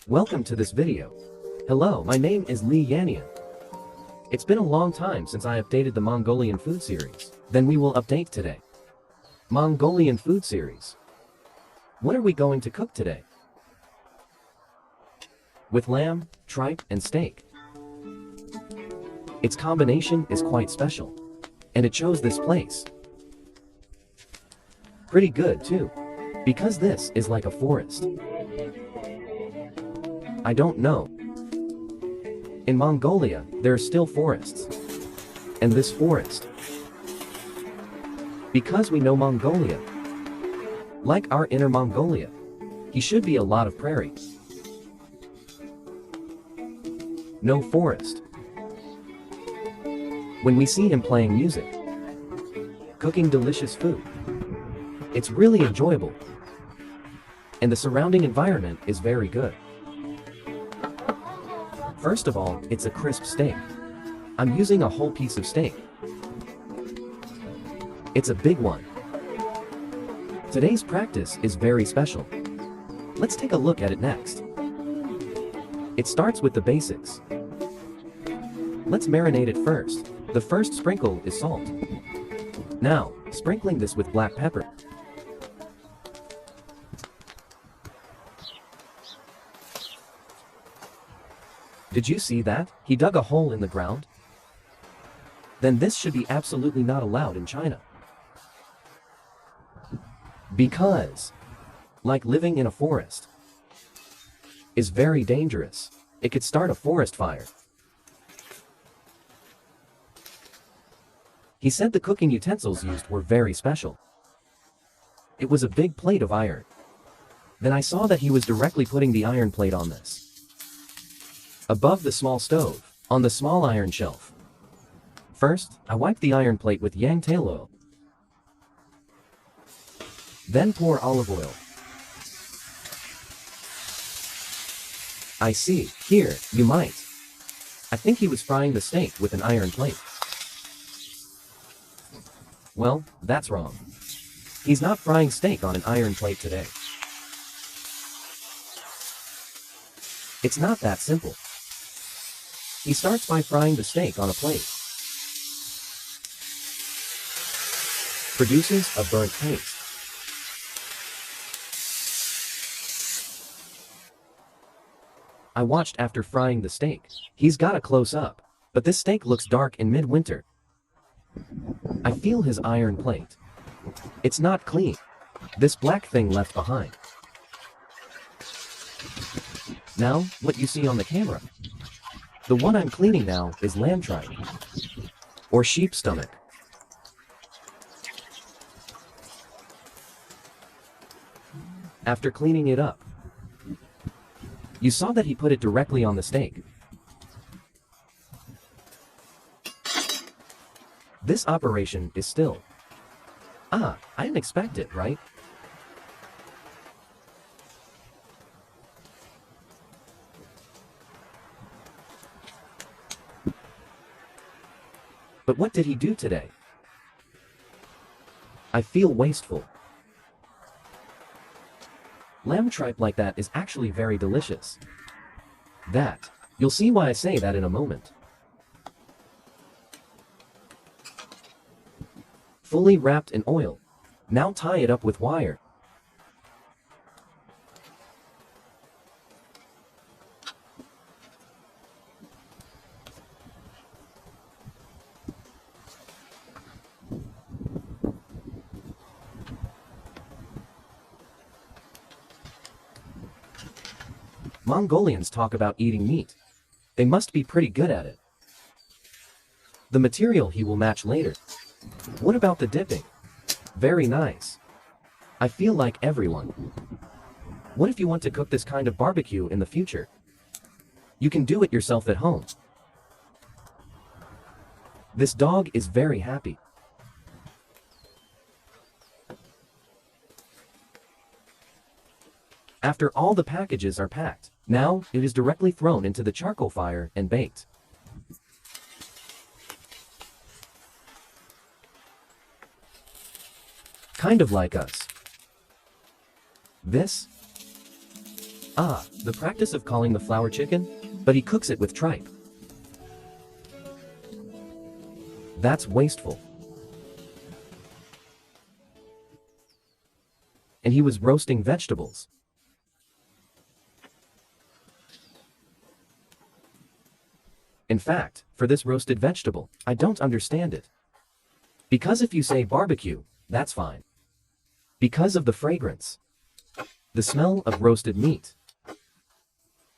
Welcome to this video. Hello, my name is Li Yanyan. It's been a long time since I updated the Mongolian food series. Then we will update today. Mongolian food series. What are we going to cook today? With lamb, tripe, and steak. Its combination is quite special. And it chose this place. Pretty good too. Because this is like a forest. I don't know. In Mongolia, there are still forests. And this forest. Because we know Mongolia. Like our inner Mongolia. He should be a lot of prairie. No forest. When we see him playing music. Cooking delicious food. It's really enjoyable. And the surrounding environment is very good. First of all, it's a crisp steak. I'm using a whole piece of steak. It's a big one. Today's practice is very special. Let's take a look at it next. It starts with the basics. Let's marinate it first. The first sprinkle is salt. Now, sprinkling this with black pepper. Did you see that? He dug a hole in the ground? Then this should be absolutely not allowed in China. Because, like living in a forest, is very dangerous. It could start a forest fire. He said the cooking utensils used were very special. It was a big plate of iron. Then I saw that he was directly putting the iron plate on this. Above the small stove, on the small iron shelf. First, I wipe the iron plate with yang tail oil. Then pour olive oil. I see, here, you might. I think he was frying the steak with an iron plate. Well, that's wrong. He's not frying steak on an iron plate today. It's not that simple. He starts by frying the steak on a plate. Produces a burnt taste. I watched after frying the steak. He's got a close-up, but this steak looks dark in midwinter. I feel his iron plate. It's not clean. This black thing left behind. Now, what you see on the camera. The one I'm cleaning now is lamb tripe, or sheep stomach. After cleaning it up, you saw that he put it directly on the steak. This operation is still. I didn't expect it, right? But what did he do today? I feel wasteful. Lamb tripe like that is actually very delicious. You'll see why I say that in a moment. Fully wrapped in oil. Now tie it up with wire. Mongolians talk about eating meat. They must be pretty good at it. The material he will match later. What about the dipping? Very nice. I feel like everyone. What if you want to cook this kind of barbecue in the future? You can do it yourself at home. This dog is very happy. After all the packages are packed, now it is directly thrown into the charcoal fire and baked. Kind of like us. This Ah, the practice of calling the flour chicken? But he cooks it with tripe. That's wasteful. And he was roasting vegetables. In fact, for this roasted vegetable, I don't understand it. Because if you say barbecue, that's fine. Because of the fragrance. The smell of roasted meat.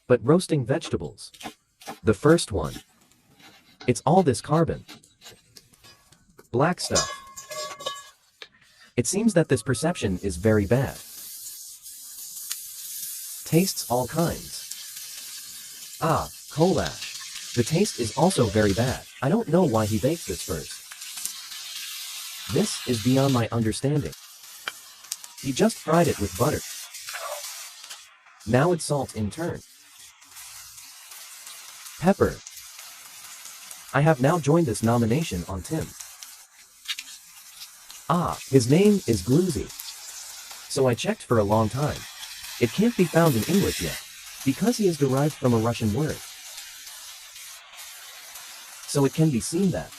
But roasting vegetables. The first one. It's all this carbon. Black stuff. It seems that this perception is very bad. Tastes all kinds. Ah, coal ash. The taste is also very bad. I don't know why he bakes this first. This is beyond my understanding. He just fried it with butter. Now it's salt in turn. Pepper. I have now joined this nomination on Tim. Ah, his name is Gloozy. So I checked for a long time. It can't be found in English yet, because he is derived from a Russian word. So it can be seen that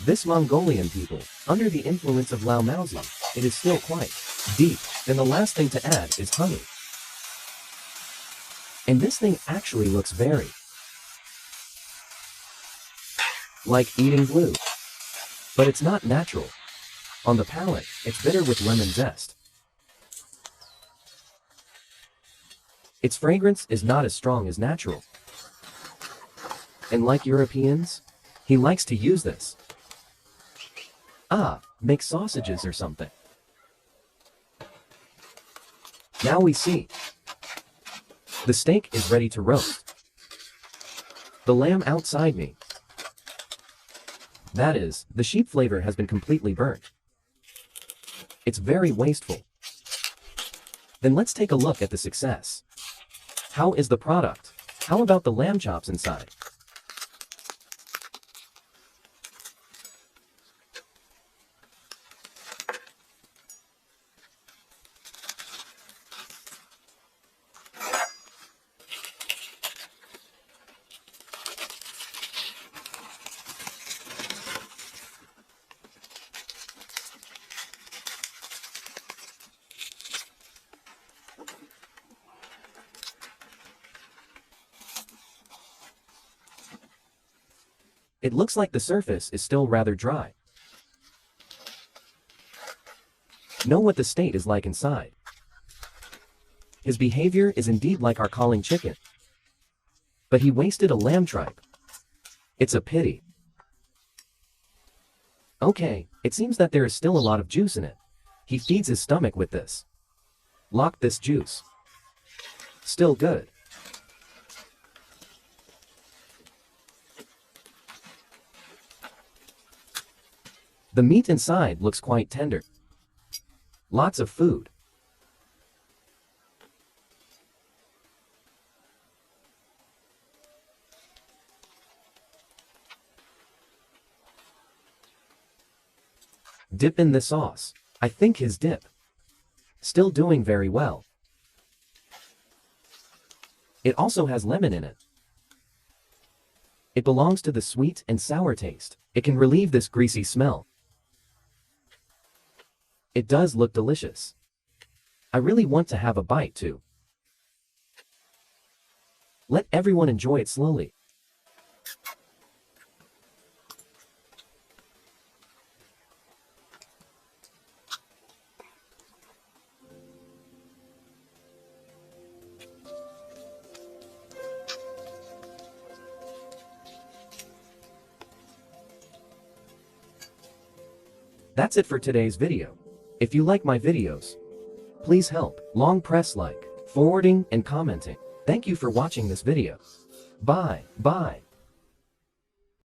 this Mongolian people, under the influence of Lao Maozi, it is still quite deep. Then the last thing to add is honey. And this thing actually looks very like eating glue. But it's not natural. On the palate, it's bitter with lemon zest. Its fragrance is not as strong as natural. And like Europeans, he likes to use this. Ah, make sausages or something. Now we see. The steak is ready to roast. The lamb outside me. That is, the sheep flavor has been completely burnt. It's very wasteful. Then let's take a look at the success. How is the product? How about the lamb chops inside? It looks like the surface is still rather dry. Know what the state is like inside. His behavior is indeed like our calling chicken. But he wasted a lamb tripe. It's a pity. Okay, it seems that there is still a lot of juice in it. He feeds his stomach with this. Lock this juice. Still good. The meat inside looks quite tender. Lots of food. Dip in the sauce. I think his dip. Still doing very well. It also has lemon in it. It belongs to the sweet and sour taste. It can relieve this greasy smell. It does look delicious. I really want to have a bite too. Let everyone enjoy it slowly. That's it for today's video. If you like my videos, please help long press like, forwarding and commenting. Thank you for watching this video. Bye.